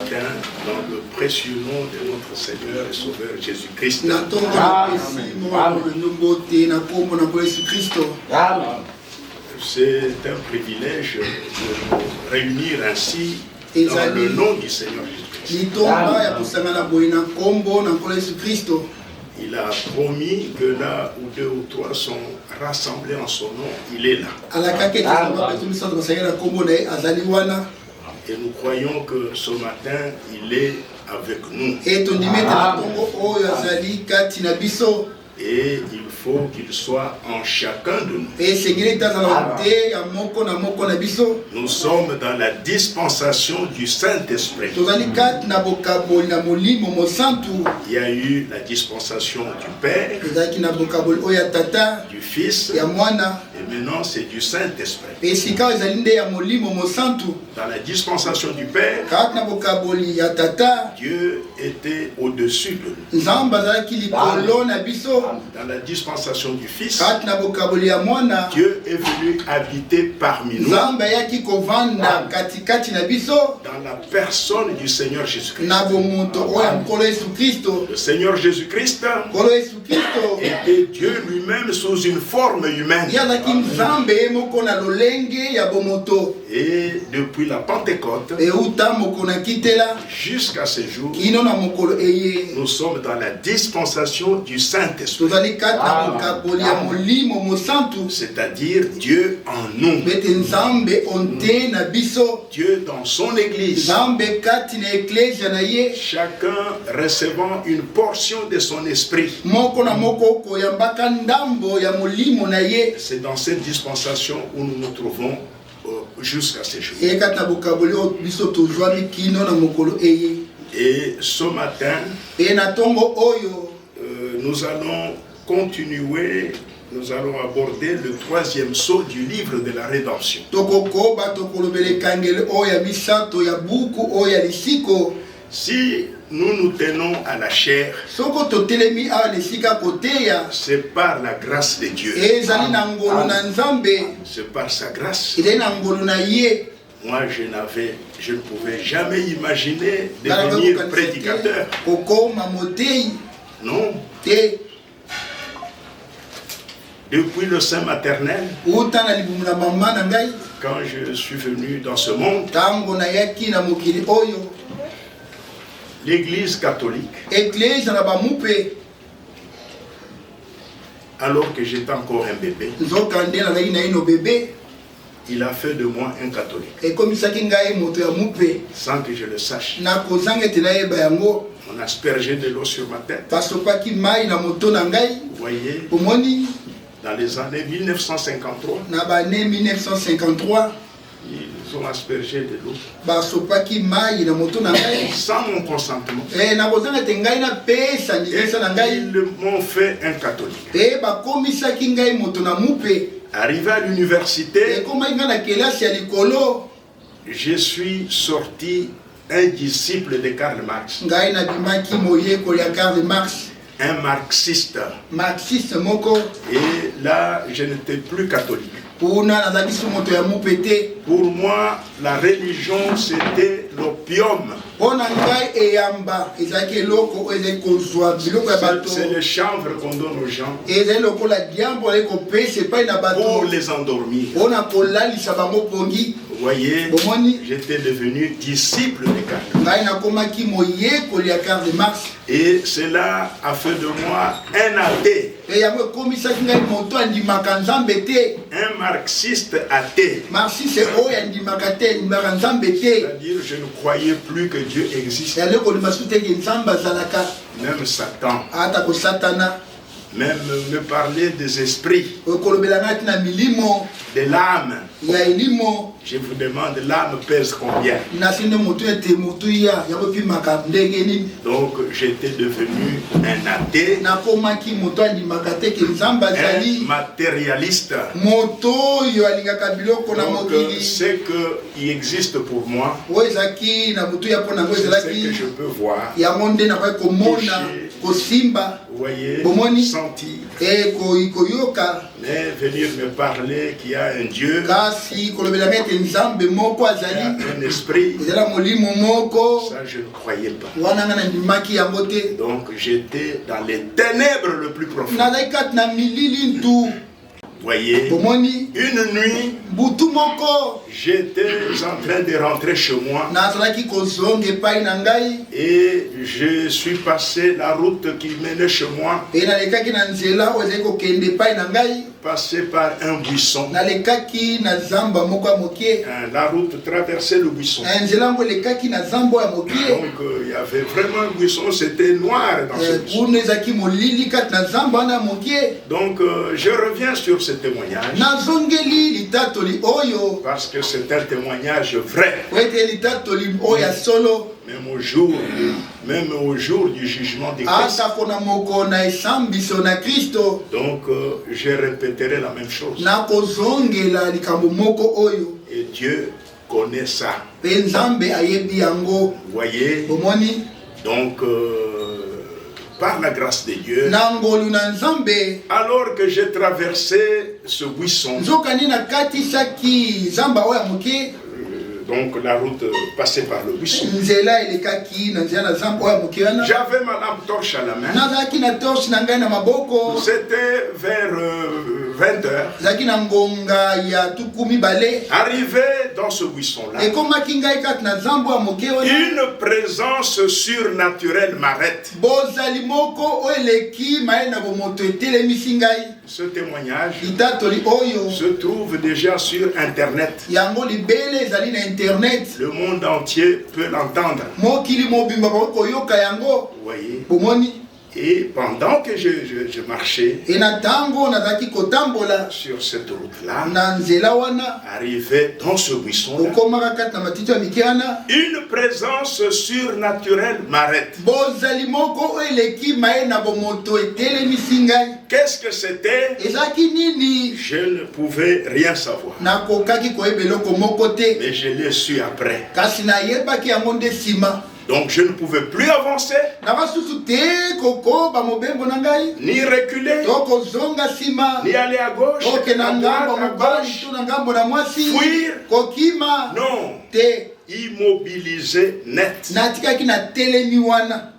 matin dans le précieux nom de notre Seigneur et Sauveur Jésus-Christ. C'est un privilège de nous réunir ainsi dans le nom du Seigneur Jésus-Christ. Il a promis que là où 2 ou 3 sont rassemblés en son nom, il est là. Et nous croyons que ce matin, il est avec nous. Et il faut qu'il soit en chacun de nous. Nous sommes dans la dispensation du Saint-Esprit. Il y a eu la dispensation du Père, du Fils, et maintenant c'est du Saint-Esprit. Dans la dispensation du Père, Dieu était au-dessus de nous. Dans la dispensation du Fils, Dieu est venu habiter parmi nous. Dans la personne du Seigneur Jésus-Christ. Le Seigneur Jésus-Christ était Dieu lui-même sous une forme humaine. Et depuis la Pentecôte jusqu'à ce jour, nous sommes dans la dispensation du Saint-Esprit. C'est-à-dire Dieu en nous. Dieu dans son Église. Chacun recevant une portion de son esprit. C'est dans cette dispensation où nous nous trouvons jusqu'à ce jour. Et ce matin, nous allons continuer, nous allons aborder le 3e sceau du livre de la rédemption. Si nous nous tenons à la chair, c'est par la grâce de Dieu. C'est par sa grâce. Moi, je ne pouvais jamais imaginer devenir prédicateur. Non. Depuis le sein maternel, quand je suis venu dans ce monde, l'Église catholique, alors que j'étais encore un bébé, il a fait de moi un catholique, sans que je le sache. On a aspergé de l'eau sur ma tête. Vous voyez, dans les années 1953, ils ont aspergé de l'eau sans mon consentement. Et ils m'ont fait un catholique. Arrivé à l'université, je suis sorti un disciple de Karl Marx. Un marxiste. Et là, je n'étais plus catholique. Pour moi, la religion, c'était l'opium. C'est le chanvre qu'on donne aux gens pour les endormir. Vous voyez, j'étais devenu disciple de Karl Marx. Et cela a fait de moi un athée. Un marxiste athée. C'est-à-dire, je ne croyais plus que Dieu existe. Même Satan. Même me parler des esprits, de l'âme. Je vous demande, l'âme pèse combien? Donc j'étais devenu un athée, un matérialiste. Donc ce qui existe pour moi, c'est ce que je peux voir, toucher, vous voyez, sentir. Mais venir me parler qu'il y a un Dieu, kasi kolobela ngete nzambe moko azali un esprit, ezala molimo moko ça je ne croyais pas. wana nga na ndimaki yango te. Donc j'étais dans les ténèbres le plus profond. nazali kati na milili ntu. Voyez, bomoni une nuit, butu moko j'étais en train de rentrer chez moi nazalaki kozonga epai na ngai et je suis passé la route qui menait chez moi, pe nalekaki na nzela oyo ezali kokende epai na ngai, passé par un buisson. nalekaki na zamba moko ya mokie. La route traversait le buisson. nzela yango elekaki na zamba ya mokie. Donc il y avait vraiment un buisson, c'était noir dans ce buisson. kuna ezalaki molili kati na zamba wana ya mokie. Donc je reviens sur ce témoignage nazongeli litatoli oyo parce que c'est un témoignage vrai. po ete litatoli oyo ya solo. Même au jour du jugement de Christ. ata kona moko na esambiso na Kristo. Donc je répéterai la même chose. nakozongela likambo moko oyo. Et Dieu connaît ça. pe nzambe ayebi yango. Voyez. bomoni. Donc par la grâce de Dieu, na ngolu na nzambe, alors que j'ai traversé ce buisson, nzokani na katisaki zamba oyo ya mokie. donc la route passée par le buisson, nzela elekaki na nzela na zamba oyo ya mokie wana. j'avais ma lampe torche à la main. nazalaki na torche na ngai na maboko. C'était vers 20 heures. ezalaki na ngonga ya tuku mibale. Arrivé dans ce buisson-là, ekomaki ngai kati na zamba ya mokie wana. une présence surnaturelle m'arrête. bozali moko oyo eleki maye na bomoto etelemisi ngai. Ce témoignage litatoli oyo se trouve déjà sur Internet. yango libele ezali na internet. Le monde entier peut l'entendre. mokili mobimba bakoki koyoka yango. Vous voyez. bomoni. Et pendant que je marchais e na ntango nazalaki kotambola sur cette route-là, na nzela wana, arrivé dans ce buisson-là, okomaka kati na matiti ya mike wana, une présence surnaturelle m'arrête. bozali moko oyo eleki maye na bomoto etelemisi ngai. Qu'est-ce que c'était? ezalaki nini? Je ne pouvais rien savoir. nakokaki koyeba eloko moko te. Mais je l'ai su après. kasi nayebaki yango nde nsima. Donc je ne pouvais plus avancer, nakasusu te kokoba mobembo na ngai, ni reculer, to kozonga nsima, ni aller à gauche, toke na à ngambo droite, à mobali gauche. to na ngambo na mwasi, Fuir. kokima Non, te. immobilisé net. natikaki na telemi wana.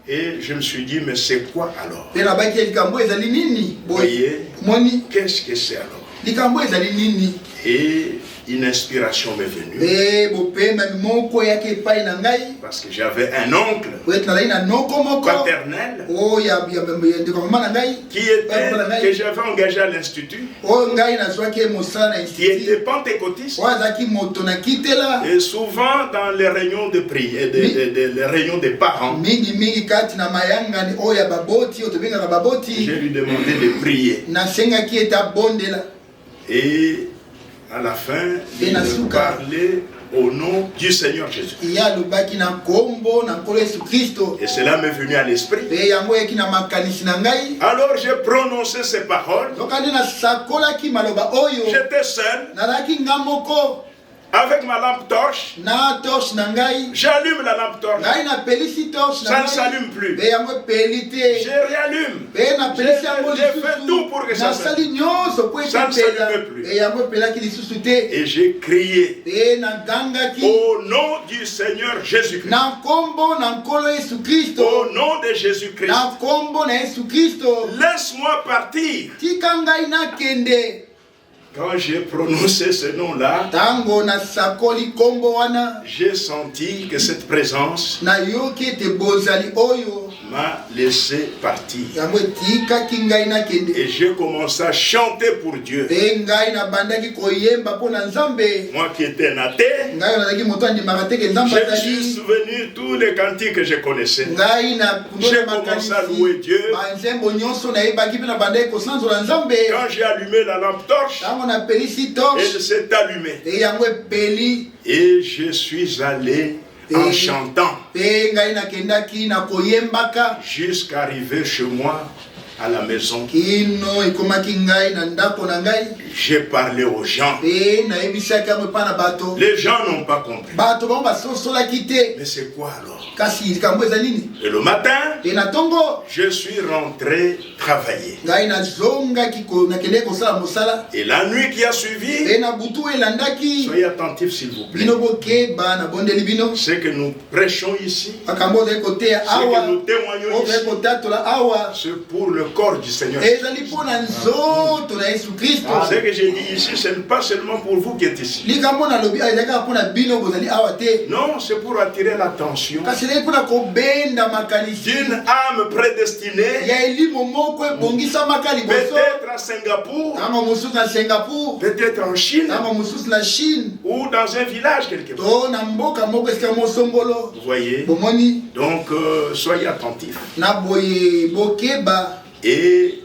Et je me suis dit, mais c'est quoi alors? pe nabaki likambo ezali nini? Voyez, moni. qu'est-ce que c'est alors? likambo ezali nini? Et une inspiration m'est venue. bopema moko yaki epai na ngai. Parce que j'avais un oncle po ete nazali na noko moko paternel oyo ya ndeko mama na ngai, que j'avais engagé à l'institut, oyo ngai nazwaki mosala na qui était institut, pentecôtiste. oyo azalaki moto na kitela. Et souvent dans les réunions de prière, les réunions des parents, mingi kati na mayangani oyo ya baboti oyo tobengaka baboti, j'ai lui demandé de prier. nasengaki ete abondela. Et à la fin, il me parlait au nom du Seigneur Jésus. ye alobaki na nkombo na nkolo Yesu Kristo. Et cela m'est venu à l'esprit. pe yango eyaki na makanisi na ngai. Alors j'ai prononcé ces paroles. zokani nasakolaki maloba oyo. J'étais seul, nazalaki nga moko avec ma lampe torche. na torche na ngai. J'allume la lampe torche. ngai napelisi torche Ça na ne s'allume plus. pe yango epeli te. Je réallume. pe napelisi yango J'ai fait tout pour que ça nasali nyonso po Ça ne s'allume ete plus. pe yango epelaki lisusu te. Et j'ai crié pe nagangaki au nom du Seigneur Jésus-Christ. na nkombo na nkolo Yesu Kristo. Au nom de Jésus-Christ. na nkombo na Yesu Kristo. Laisse-moi partir. tika ngai nakende. Quand j'ai prononcé ce nom-là, tango nasakoli nkombo wana, j'ai senti que cette présence nayoki ete bozali oyo m'a laissé partir. yango etikaki ngai nakende. Et j'ai commencé à chanter pour Dieu. pe ngai nabandaki koyemba mpo na nzambe. Moi qui étais un athée, ngai nazalaki moto andimaka te ke nzambe je me suis azali. souvenu tous les cantiques que je connaissais. ngai na J'ai commencé à louer Dieu. banzembo nyonso nayebaki mpe nabandaki kosanzola nzambe. Quand j'ai allumé la lampe torche, ntango napelisi torche elle s'est allumée. pe yango epeli. Et je suis allé en chantant pe ngai nakendaki na koyembaka jusqu'à arriver chez moi à la maison. kino ekomaki ngai na ndako na ngai. J'ai parlé aux gens. Pe nayebisaki yango epai na bato. Les gens n'ont pas compris. Bato bango basosolaki te. Mais c'est quoi alors? Kasi likambo eza nini? Et le matin, Pe na ntongo je suis rentré travailler. ngai nazongaki nakende kosala mosala. Et la nuit qui a suivi, Pe na butu elandaki. soyez attentifs s'il vous plaît. Bino bokeba na bondeli bino. Ce que nous prêchons ici, Makambo ozali koteya ce awa. que nous témoignons Ozali ici, kotatola awa. c'est pour le corps du Seigneur. Ezali mpo na nzoto na Yesu Kristo. Ce que j'ai dit ici, ce n'est pas seulement pour vous qui êtes ici. Likambo nalobi ezali kaka mpo na bino bozali awa te. Non, c'est pour attirer l'attention Kasi ezali mpo na kobenda makanisi d'une âme prédestinée, ya elimo moko ebongisamaka liboso. peut-être à Singapour, Ntango mosusu na Singapour, peut-être en Chine, ntango mosusu na Chine, ou dans un village quelque part. to na mboka moko esika mosongolo. Vous voyez? Bomoni Donc, soyez attentifs. na boye bokeba. Et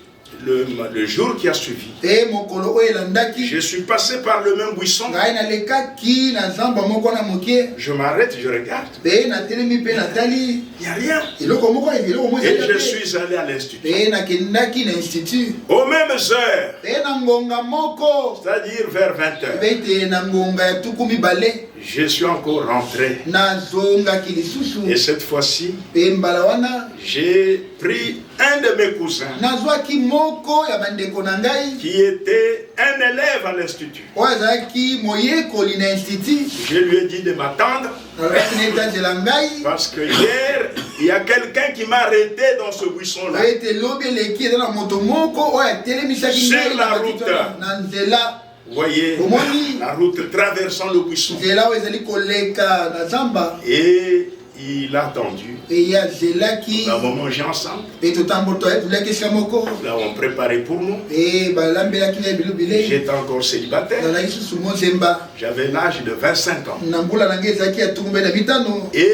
le jour qui a suivi, Pe mokolo oyo elandaki je suis passé par le même buisson. ngai nalekaki na zamba moko na mokie. Je m'arrête, je regarde. Pe natelemi pe natali Il n'y a rien. eloko moko Et ezali je te. suis allé à l'institut. Pe nakendaki na institut. Aux mêmes heures, Pe na ngonga moko c'est-à-dire vers 20 heures, pete na ngonga ya tuku mibale je suis encore rentré. nazongaki lisusu. Et cette fois-ci, Pe mbala wana j'ai pris un de mes cousins nazwaki moko ya bandeko na ngai qui était un élève à l'institut. oyo azalaki moyekoli na institut. Je lui ai dit de m'attendre nalobaki na etanzela ngai parce que hier, il y a quelqu'un qui m'a arrêté dans ce buisson-là. po ete lobi eleki eza na moto moko oyo atelemisaki Sur ngai la na route. batito na nzela. Vous voyez, Omoni la route traversant le buisson. nzela oyo ezali koleka na zamba. Et il a attendu. Pe ye azelaki Nous avons mangé ensemble. pe totambotolaki esika moko. Nous l'avons préparé pour nous. Pe balambelaki ngai bilubile. J'étais encore célibataire. nazalaki susu mozemba. J'avais l'âge de 25 ans. na mbula na ngai ezalaki ya tuku mbe na mitano. Et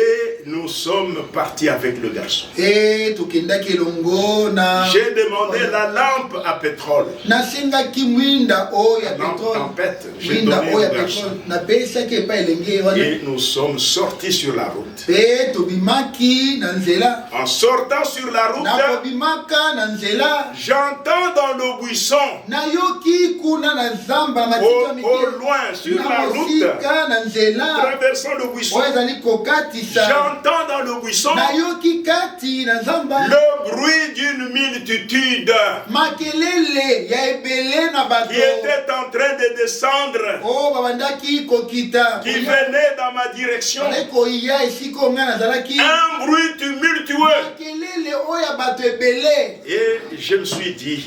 nous sommes partis avec le garçon. E tokendaki elongo na J'ai demandé la lampe à pétrole. nasengaki mwinda oyo ya La lampe petrole. tempête. J'ai Mwinda donné oyo ya au garçon. petrole napesaki epai elenge wana. Et nous sommes sortis sur la route. Pe tobimaki na nzela. En sortant sur la route, nakobimaka na nzela. j'entends dans le buisson, nayoki kuna na zamba matika au loin, sur la route, mosika na nzela traversant le buisson, oyo ezali kokatisa. j'entends dans le buisson nayoki kati na zamba le bruit d'une multitude makelele ya ebele na bato qui était en train de descendre, oyo babandaki kokita qui venait dans ma direction. bazali koya esika oyo ngai nazalaki. Un bruit tumultueux. makelele oyo ya bato ebele. Et je me suis dit,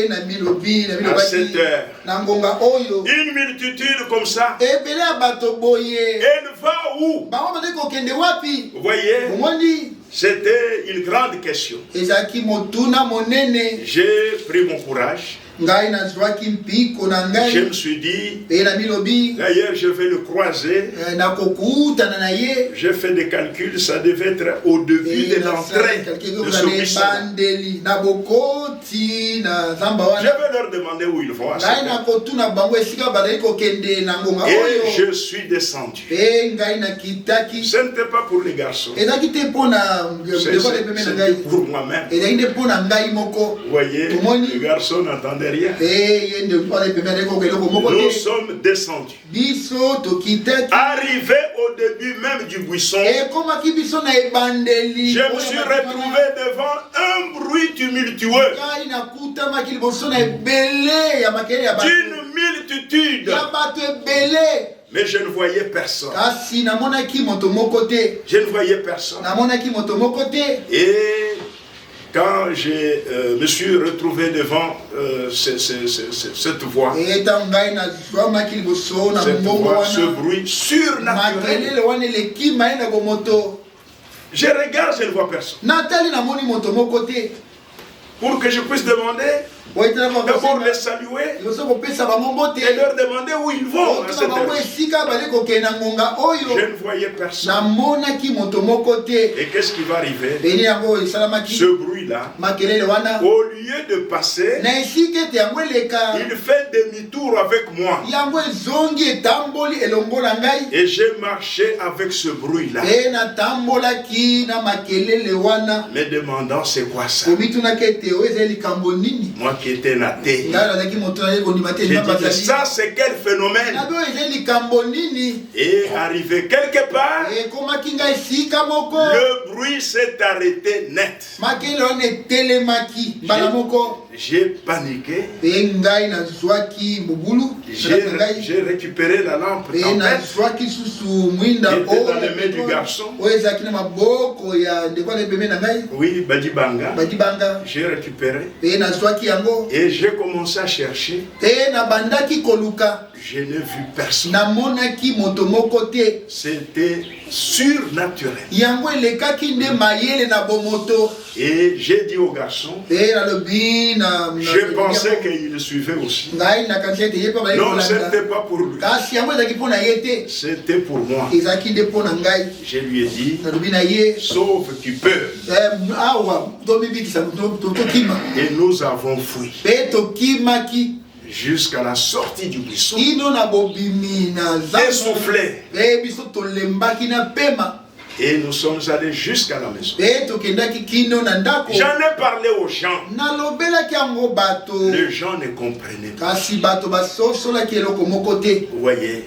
na milobi na à bilobaki cette heure, na ngonga oyo une multitude comme ça, ebele ya bato boye elle va où? bango bazali kokende wapi? Vous voyez, omoni c'était une grande question. ezalaki motuna monene. J'ai pris mon courage. ngai nazwaki mpiko na Je ngai me suis dit, pe na milobi d'ailleurs, je vais le croiser. nakokutana na ye. J'ai fait des calculs, ça devait être au début de l'entrée de ce buisson. ebandeli na bokoti na zamba Je wana. vais leur demander où ils vont. À cette ngai heure. nakotuna bango esika bazali kokende na ngonga Et oyo. je suis descendu. Pe ngai nakitaki. Ce n'était pas pour les garçons. ezalaki te mpo na dekode peme na C'était ngai. pour moi-même. ezalaki te mpo na ngai moko. Vous voyez, Omoni. les garçons n'entendaient rien. pe ye nde mpona peme na ekoko eloko moko Nous te. sommes descendus. biso tokitaki. Arrivé au début même du buisson, ekomaki biso na ebandeli. je me suis retrouvé devant un bruit tumultueux ngai nakutamaki liboso na ebele ya makelele ya bato. d'une multitude. ya bato ebele. Mais je ne voyais personne. kasi namonaki moto moko te. Je ne voyais personne. namonaki moto moko te. Et quand je me suis retrouvé devant cette voix, eta ngai nazwamaki liboso na cette mbongo voix, ce wana. bruit surnaturel, makelele wana eleki mai na bomoto. je regarde, je ne vois personne. natali namoni moto moko te. Pour que je puisse demander, d'abord les saluer liboso kopesa bango mbote. et leur demander où ils vont à cette otuna bango heure. esika bali kokende na ngonga oyo. Je ne voyais personne. namonaki moto moko te. Et qu'est-ce qui va arriver? peni yango esalamaki. Ce bruit-là, makelele wana. au lieu de passer, na esika ete yango eleka. il fait demi-tour avec moi. yango ezongi etamboli elongo na ngai. Et j'ai marché avec ce bruit-là, pe natambolaki na makelele wana. me demandant c'est quoi ça. komitunaki ete Moi qui étais un athée. J'ai dit, ça c'est quel phénomène? Et arrivé quelque part, le bruit s'est arrêté net. J'ai paniqué. J'ai récupéré la lampe tempête. J'étais dans les mains du garçon. Oui, Badibanga. J'ai récupéré. Et j'ai commencé à chercher. Je n'ai vu personne. C'était surnaturel. Et j'ai dit au garçon, je pensais qu'il le suivait aussi. Non, ce n'était pas pour lui. C'était pour moi. Je lui ai dit, sauf tu peux. Et nous avons fui jusqu'à la sortie du buisson. Essoufflé. Et nous sommes allés jusqu'à la maison. J'en ai parlé aux gens. Les gens ne comprenaient pas. Vous voyez,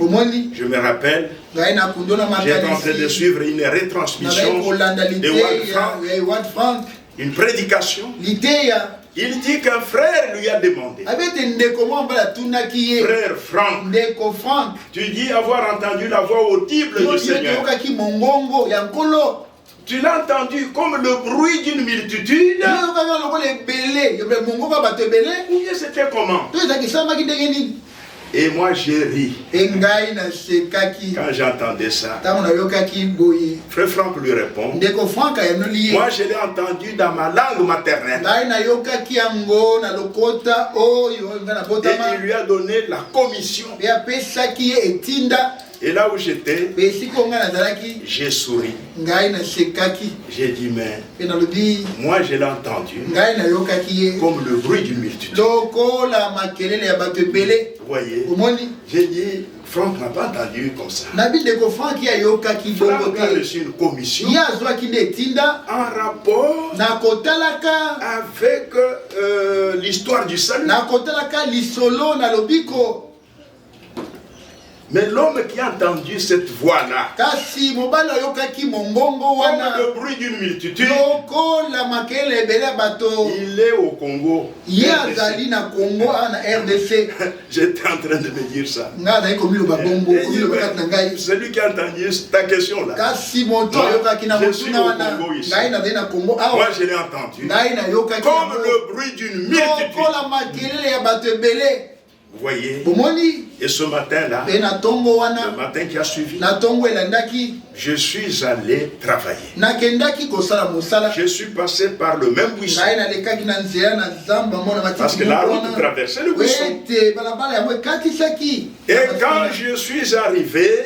je me rappelle, j'étais en train de suivre une retransmission de Walt Frank, une prédication. Il dit qu'un frère lui a demandé, frère Franck, tu dis avoir entendu la voix audible du Seigneur. Tu l'as entendu comme le bruit d'une multitude? Ou bien c'était comment? Et moi j'ai ri quand j'entendais ça. Frère Franck lui répond, moi je l'ai entendu dans ma langue maternelle. Et il lui a donné la commission. Et là où j'étais, j'ai souri. J'ai dit, mais moi je l'ai entendu comme le bruit d'une multitude. Vous voyez, j'ai dit, Franck n'a pas entendu comme ça. Franck a reçu une commission en rapport avec l'histoire du salut. Mais l'homme qui a entendu cette voix-là, comme le bruit d'une multitude, il est au Congo. J'étais en train de me dire ça. Celui qui a entendu ta question-là, je suis au Congo ici. Moi je l'ai entendu comme le bruit d'une multitude. Vous voyez, et ce matin-là, le matin qui a suivi, je suis allé travailler. Je suis passé par le même buisson. Parce que la route traversait le buisson. Et quand je suis arrivé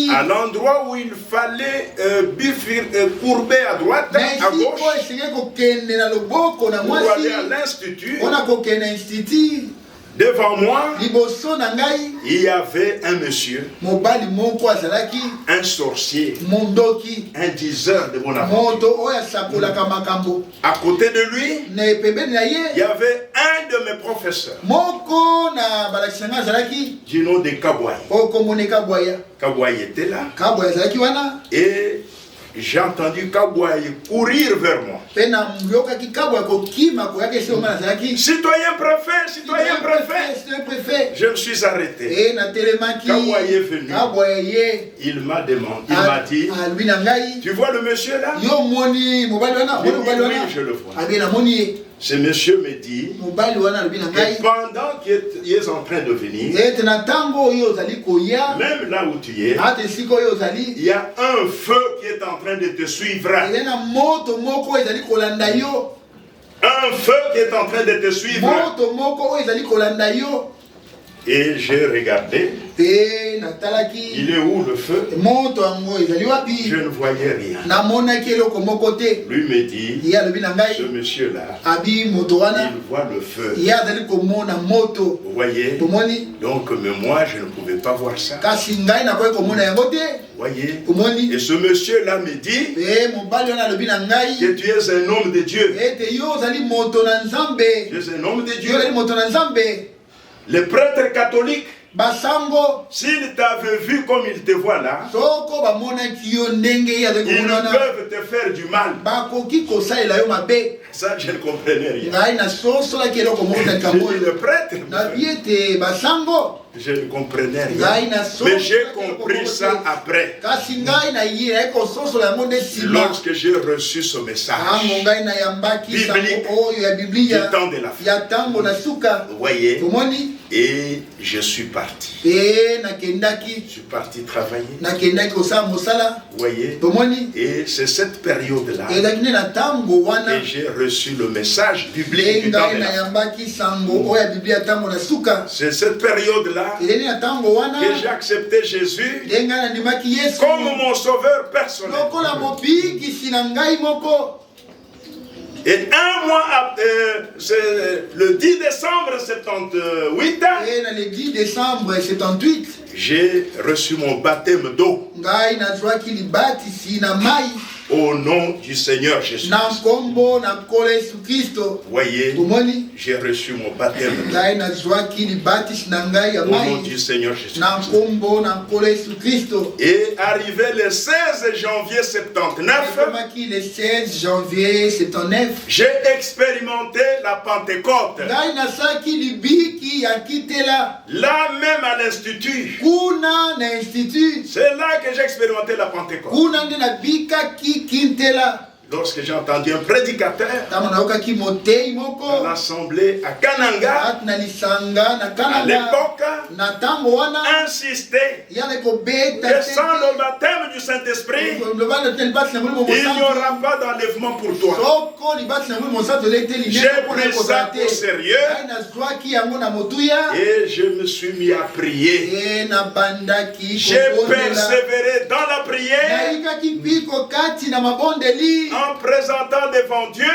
à l'endroit où il fallait courber à droite, à gauche, pour aller à l'institut, devant moi, il y avait un monsieur, un sorcier, un diseur de mon aventure. À côté de lui, il y avait un de mes professeurs, du nom de Kabouaï. Kabouaï était là. Et j'ai entendu Kabouaï courir vers moi. Citoyen préfet, je me suis arrêté. Kabouaï est venu. Il m'a demandé, il m'a dit, tu vois le monsieur là? Oui, je le vois. Ce monsieur me dit que pendant qu'il est en train de venir, même là où tu es, il y a un feu qui est en train de te suivre. Un feu qui est en train de te suivre. Et j'ai regardé. Il est où le feu? Je ne voyais rien. Lui me dit, ce monsieur-là, il voit le feu. Vous voyez? Donc, mais moi, je ne pouvais pas voir ça. Vous voyez? Et ce monsieur-là me dit que tu es un homme de Dieu. Tu es un homme de Dieu. Les prêtres catholiques, s'ils t'avaient vu comme ils te voient là, ils peuvent te faire du mal. Ça, je ne comprenais rien. J'ai dit le prêtre. Je ne comprenais rien. Mais j'ai compris ça après. Lorsque j'ai reçu ce message biblique du temps de la fin. Vous voyez? Et je suis parti. Je suis parti travailler. Vous voyez? Et c'est cette période-là que j'ai reçu le message biblique du temps de la fin. C'est cette période-là que j'ai accepté Jésus comme mon sauveur personnel. Et un mois après, le 10 décembre 78, j'ai reçu mon baptême d'eau. Au nom du Seigneur Jésus. Voyez, j'ai reçu mon baptême au nom du Seigneur Jésus. Et arrivé le 16 janvier 79, j'ai expérimenté la Pentecôte. Là même à l'Institut. C'est là que j'ai expérimenté la Pentecôte. Lorsque j'ai entendu un prédicateur à l'assemblée à Kananga, à l'époque, insister que sans le baptême du Saint-Esprit, il n'y aura pas d'enlèvement pour toi. J'ai pris ça au sérieux et je me suis mis à prier. J'ai persévéré dans la prière en présentant devant Dieu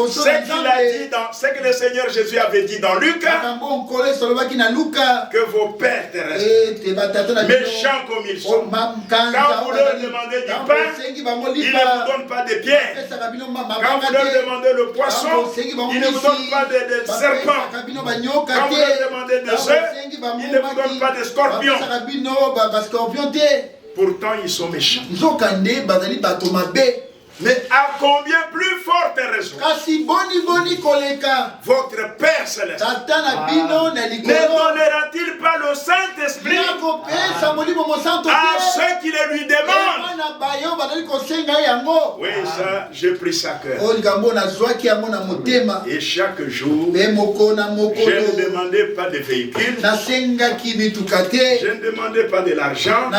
ce qu'il a dit ce que le Seigneur Jésus avait dit dans Luc, que vos pères terrestres, méchants comme ils sont, quand vous leur demandez du pain, ils ne vous donnent pas de pierres. Quand vous leur demandez le poisson, ils ne vous donnent pas de serpents. Quand vous leur demandez des œufs, ils ne vous donnent pas de scorpions. Pourtant, ils sont méchants. Mais à combien plus forte raison votre Père Céleste ne donnera-t-il pas le Saint-Esprit à ceux qui le lui demandent? Oui, ça, j'ai pris ça à cœur. Et chaque jour, je ne demandais pas de véhicule, je ne demandais pas de l'argent.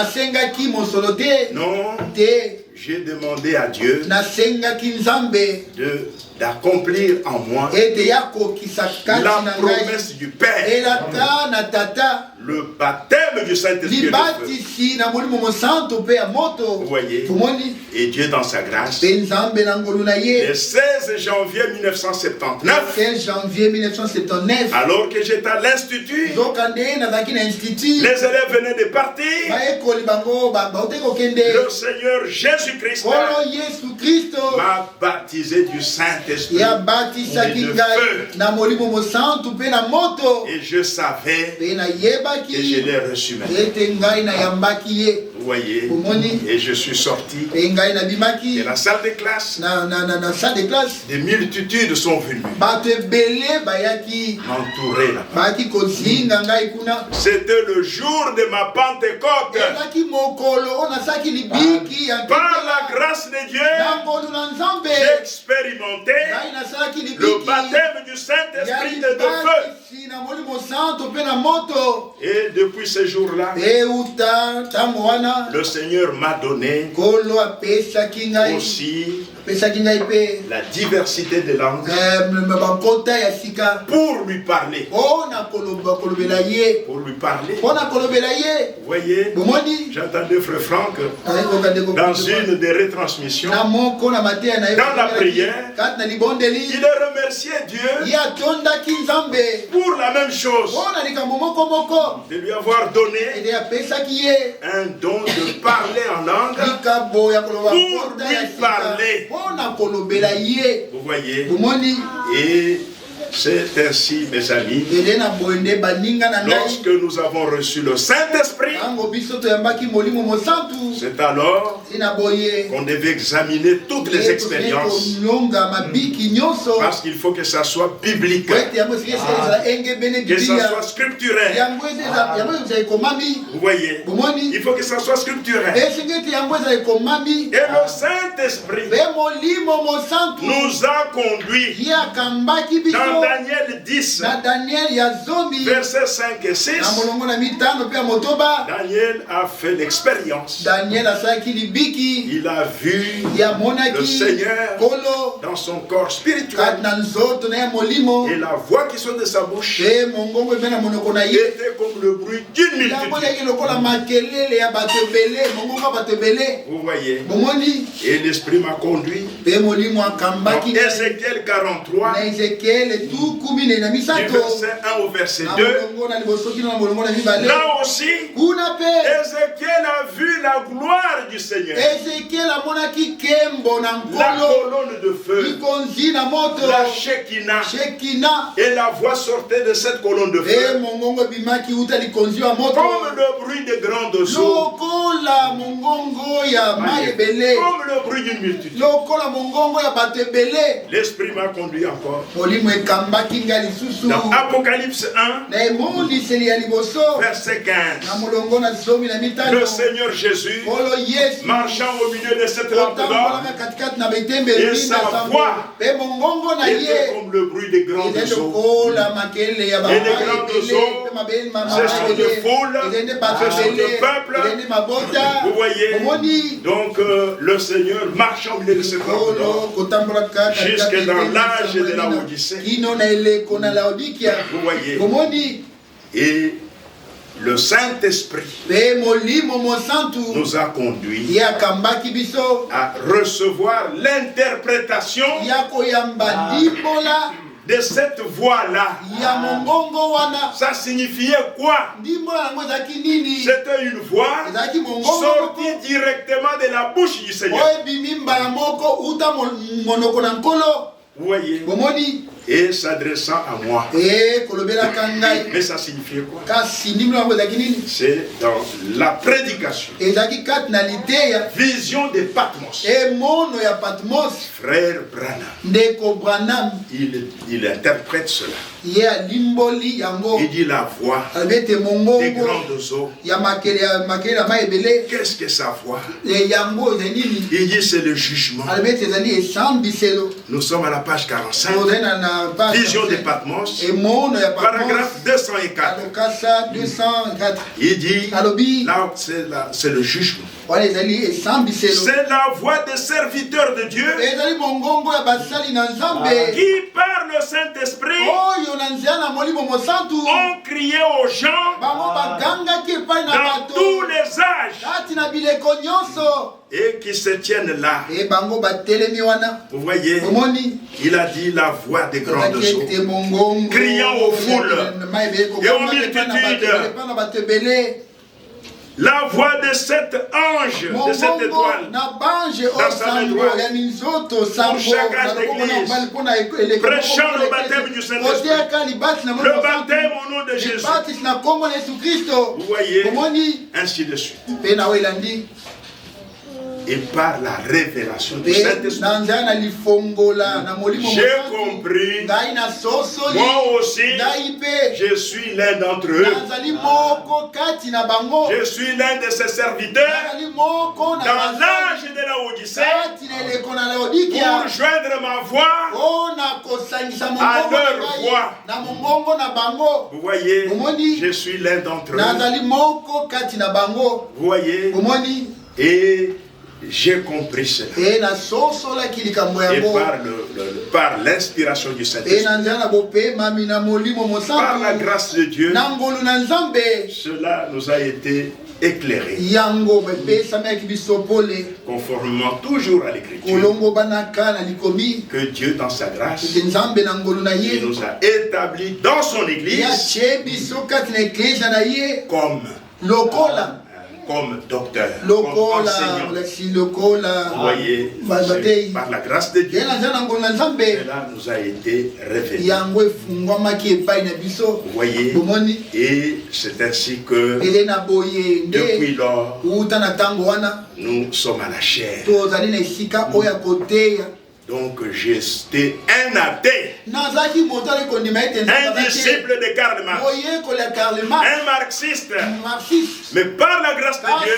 Non. J'ai demandé à Dieu d'accomplir en moi la promesse du Père, le baptême du Saint-Esprit. Vous voyez, et Dieu dans sa grâce, le 16 janvier 1979, alors que j'étais à l'Institut, les élèves venaient de partir, le Seigneur Jésus-Christ m'a baptisé du Saint-Esprit et de feu. Et je savais que je l'ai reçu maintenant. Vous voyez, et je suis sorti de la salle de classe. Des multitudes sont venues m'entourer là-bas. C'était le jour de ma Pentecôte. Par la grâce de Dieu, j'ai expérimenté le baptême du Saint-Esprit et de feu. Et depuis ce jour-là, le Seigneur m'a donné aussi la diversité des langues pour lui parler. Pour lui parler. Vous voyez, j'entendais Frère Franck dans une des retransmissions, dans la prière, il a remercié Dieu pour la même chose, de lui avoir donné un don de parler en langue pour lui parler. Vous voyez, et c'est ainsi, mes amis, lorsque nous avons reçu le Saint-Esprit, c'est alors qu'on devait examiner toutes les expériences, parce qu'il faut que ça soit biblique, que ça soit scripturel. Vous voyez, il faut que ça soit scripturel. Et le Saint-Esprit nous a conduits dans Daniel 10, versets 5 et 6. Daniel a fait l'expérience. Il a vu le Seigneur dans son corps spirituel. Et la voix qui sort de sa bouche était comme le bruit d'une multitude. Vous voyez. Et l'Esprit m'a conduit dans Ézéchiel 43, du verset 1 au verset 2. Là aussi, Ézéchiel a vu la gloire du Seigneur. La colonne de feu, la Shekinah, et la voix sortait de cette colonne de feu comme le bruit de grandes eaux, comme le bruit d'une multitude. L'Esprit m'a conduit encore dans Apocalypse 1, verset 15. Le Seigneur Jésus, marchant au milieu de cette lampe d'or, et sa voix était comme le bruit des grandes eaux. Et les grandes eaux, ce sont des foules, ce sont des peuples. Vous voyez, donc le Seigneur marche au milieu de cette lampe d'or jusque dans l'âge de la Odyssée. Vous voyez, et le Saint-Esprit nous a conduits à recevoir l'interprétation de cette voix-là. Ça signifiait quoi? C'était une voix sortie directement de la bouche du Seigneur. Vous voyez, et s'adressant à moi. Mais ça signifiait quoi? C'est dans la prédication. Vision de Patmos. Frère Branham, il interprète cela. Il dit la voix des grandes eaux. Qu'est-ce que sa voix? Il dit c'est le jugement. Nous sommes à la page 45. Vision de Patmos, paragraphe 204. Il dit, là c'est le jugement. C'est la voix des serviteurs de Dieu qui, par le Saint-Esprit, ont crié aux gens dans tous les âges et qui se tiennent là. Vous voyez, il a dit la voix des grandes eaux, criant aux foules et aux multitudes. La voix de cet ange, de cette étoile, dans sa main droite, pour chaque âge d'église, prêchant le baptême du Saint-Esprit, le baptême au nom de Jésus. Vous voyez, ainsi de suite. Et par la révélation du Saint-Esprit, j'ai compris, moi aussi, je suis l'un d'entre eux. Je suis l'un de ses serviteurs dans l'âge de la Odyssée pour joindre ma voix à leur voix. Vous voyez, je suis l'un d'entre eux. Vous voyez, et j'ai compris cela. Et par l'inspiration du Saint-Esprit, par la grâce de Dieu, cela nous a été éclairé. Conformément toujours à l'Écriture, que Dieu dans sa grâce, il nous a établis dans son Église comme docteur, comme enseignant. Vous voyez, par la grâce de Dieu, cela nous a été révélé. Vous voyez, et c'est ainsi que depuis lors, nous sommes à la chair. Donc j'étais un athée, un disciple de Karl Marx, un marxiste. Mais par la grâce de Dieu,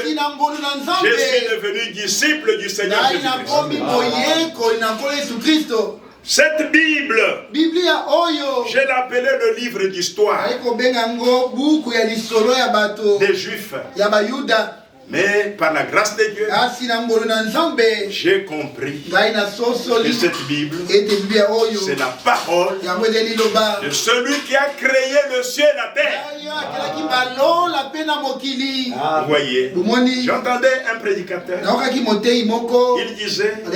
je suis devenu disciple du Seigneur Jésus-Christ. Cette Bible, je l'appelais le livre d'histoire des Juifs. Mais par la grâce de Dieu, j'ai compris que cette Bible, c'est la parole de celui qui a créé le ciel et la terre. Vous voyez, j'entendais un prédicateur, il disait, ne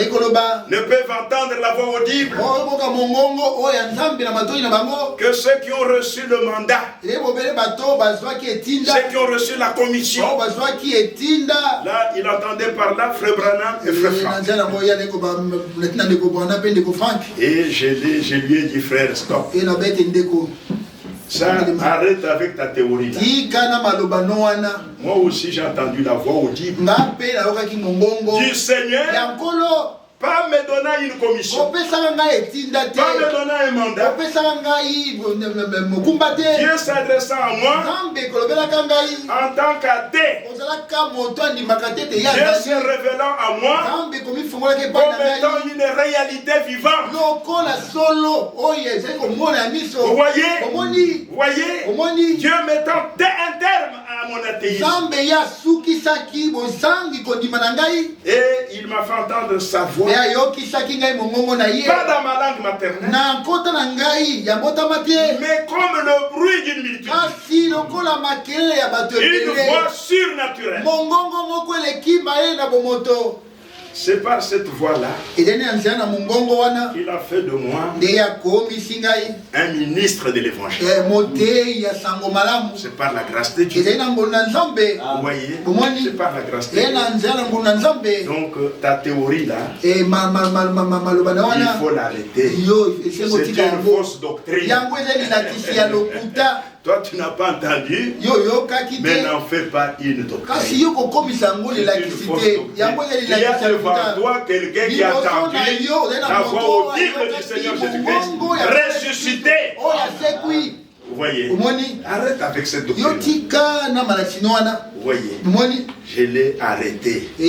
peuvent entendre la voix audible que ceux qui ont reçu le mandat, ceux qui ont reçu la commission. Là, il entendait par là Frère Branham et Frère Franck. Et je lui ai dit, frère, stop. Ça, arrête avec ta théorie. Moi aussi, j'ai entendu la voix audible du Seigneur. Pas me donner une commission, pas me donner un mandat. Dieu s'adressant à moi en tant qu'athée, Dieu se révélant à moi comme étant une réalité vivante. Vous voyez, Dieu mettant un terme à mon athéisme. Et il m'a fait entendre sa voix. Pas dans ma langue maternelle, mais comme le bruit d'une multitude. Une voix surnaturelle. C'est par cette voix-là qu'il a fait de moi un ministre de l'évangile. C'est par la grâce de Dieu. Vous voyez, c'est par la grâce de Dieu. Donc ta théorie là, il faut l'arrêter. C'est une fausse doctrine. Toi, tu n'as pas entendu, mais n'en fais pas une doctrine. C'est une fausse doctrine. Il y a devant toi quelqu'un qui a entendu la voix audible du Seigneur Jésus-Christ ressuscité. Vous voyez, arrête avec cette doctrine. Vous voyez, je l'ai arrêté. Je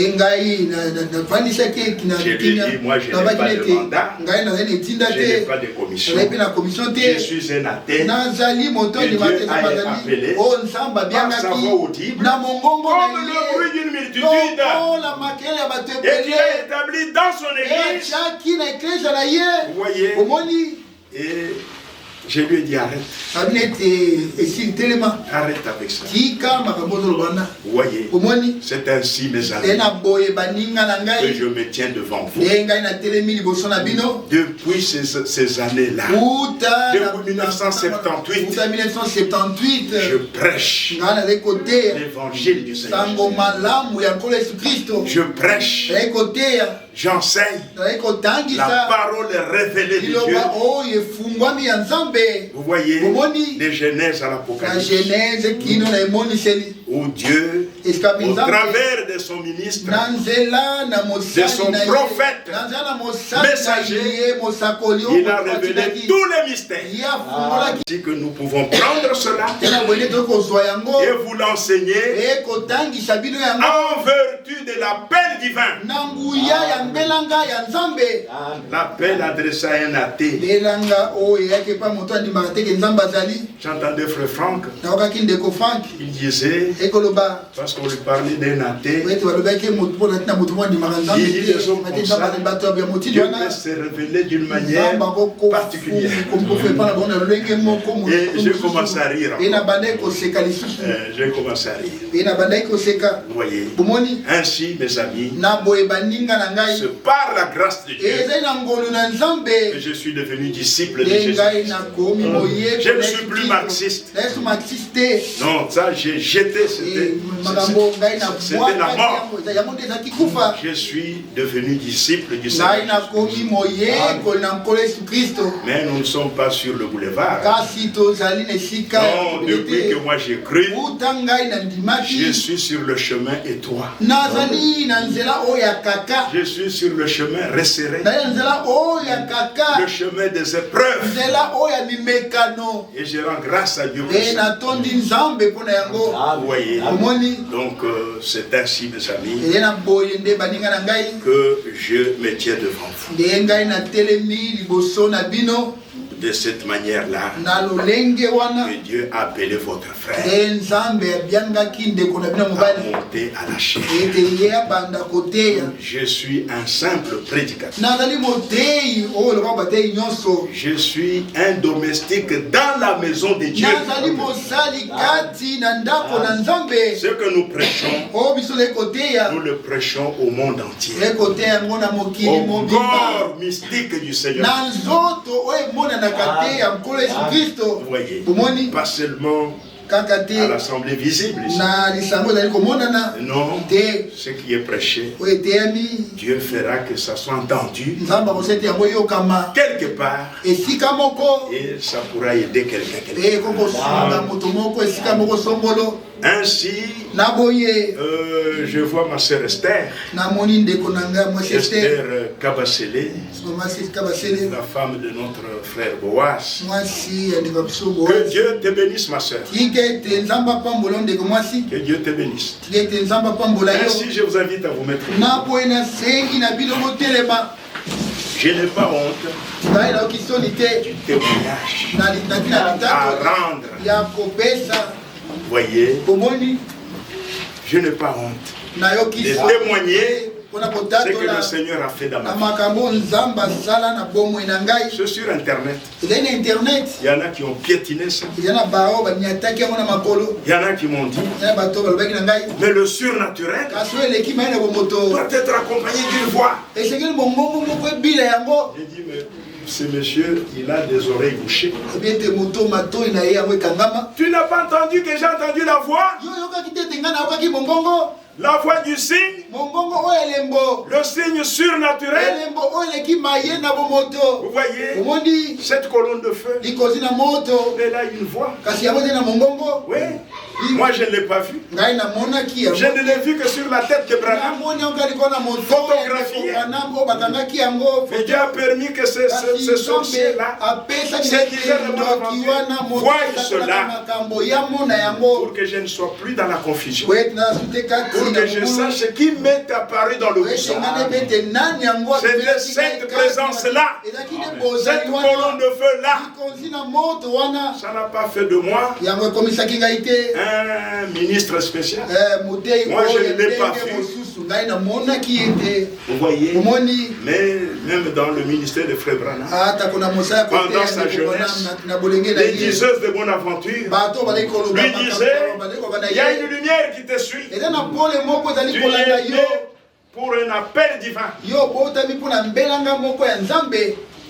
lui ai dit, moi je n'ai pas de mandat, je n'ai pas de commission, je suis un athée. Et Dieu a appelé par sa voix audible, comme le bruit d'une multitude. Et Dieu a établi dans son église. Vous voyez, et je lui ai dit arrête. Arrête avec ça. Vous voyez, c'est ainsi mes amis que je me tiens devant vous. Depuis ces années-là, depuis 1978, je prêche l'évangile du Seigneur. Je prêche, j'enseigne la parole révélée de Dieu. Vous voyez, de Genèse à l'Apocalypse, où Dieu, au travers de son ministre, de son prophète, messager, il a révélé tous les mystères. Ainsi que nous pouvons prendre cela et vous l'enseigner en vertu de l'appel divin. L'appel adressé à un athée. J'entendais Frère Franck, il disait, Parce qu'on lui parlait d'un athée. Il dit les hommes comme ça, Dieu peut se révéler d'une manière particulière. Et je commence à rire. Je commence à rire. Vous voyez. Ainsi, mes amis, c'est par la grâce de Dieu que je suis devenu disciple de Jésus. Je ne suis plus marxiste. Non, ça j'ai jeté, c'était la mort. Je suis devenu disciple du Seigneur. Mais nous ne sommes pas sur le boulevard. Non, depuis que moi j'ai cru, je suis sur le chemin étroit. Je suis sur le chemin resserré. Le chemin des épreuves. Et je rends grâce à Dieu pour ça. Vous voyez. Donc c'est ainsi, mes amis, que je me tiens devant vous. De cette manière-là, que Dieu a appelé votre frère à monter à la chair. Je suis un simple prédicateur. Je suis un domestique dans la maison de Dieu. Ce que nous prêchons, nous le prêchons au monde entier. Au corps mystique du Seigneur. Vous voyez, pas seulement à l'assemblée visible ici. Non, ce qui est prêché, Dieu fera que ça soit entendu quelque part et ça pourra aider quelqu'un. Ainsi, je vois ma sœur Esther, Esther Kabasele, la femme de notre frère Boaz. Que Dieu te bénisse, ma sœur. Que Dieu te bénisse. Ainsi, je vous invite à vous mettre. Je n'ai pas honte du témoignage à rendre. Vous voyez, je n'ai pas honte de témoigner ce que le Seigneur a fait dans ma vie. C'est sur Internet. Il y en a qui ont piétiné ça. Il y en a qui m'ont dit, mais le surnaturel doit être accompagné d'une voix. J'ai dit, mais ce monsieur, il a des oreilles bouchées. Tu n'as pas entendu que j'ai entendu la voix? La voix du signe, le signe surnaturel. Vous voyez, cette colonne de feu, elle a une voix. Oui. Moi je ne l'ai pas vu. Je ne l'ai vu que sur la tête de Branham. Photographié. Et Dieu a permis que ce sorcier-là, ces dizaines de voient cela pour que je ne sois plus dans la confusion. Pour que je sache qui m'est apparu dans le buisson. C'était cette présence-là. Cette colonne de feu-là. Ça n'a pas fait de moi un ministre spécial. Moi je ne l'ai pas vu. Vous voyez, mais même dans le ministère de Frère Branham, pendant sa jeunesse, les diseuses de Bonaventure lui disaient, il y a une lumière qui te suit. Tu y es pour un appel divin.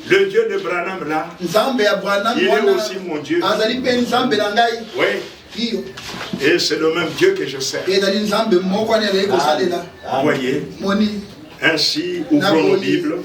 Le Dieu de Branham là, il est aussi mon Dieu. Oui. Et c'est le même Dieu que je sers. Vous voyez, ainsi ouvrons nos Bibles.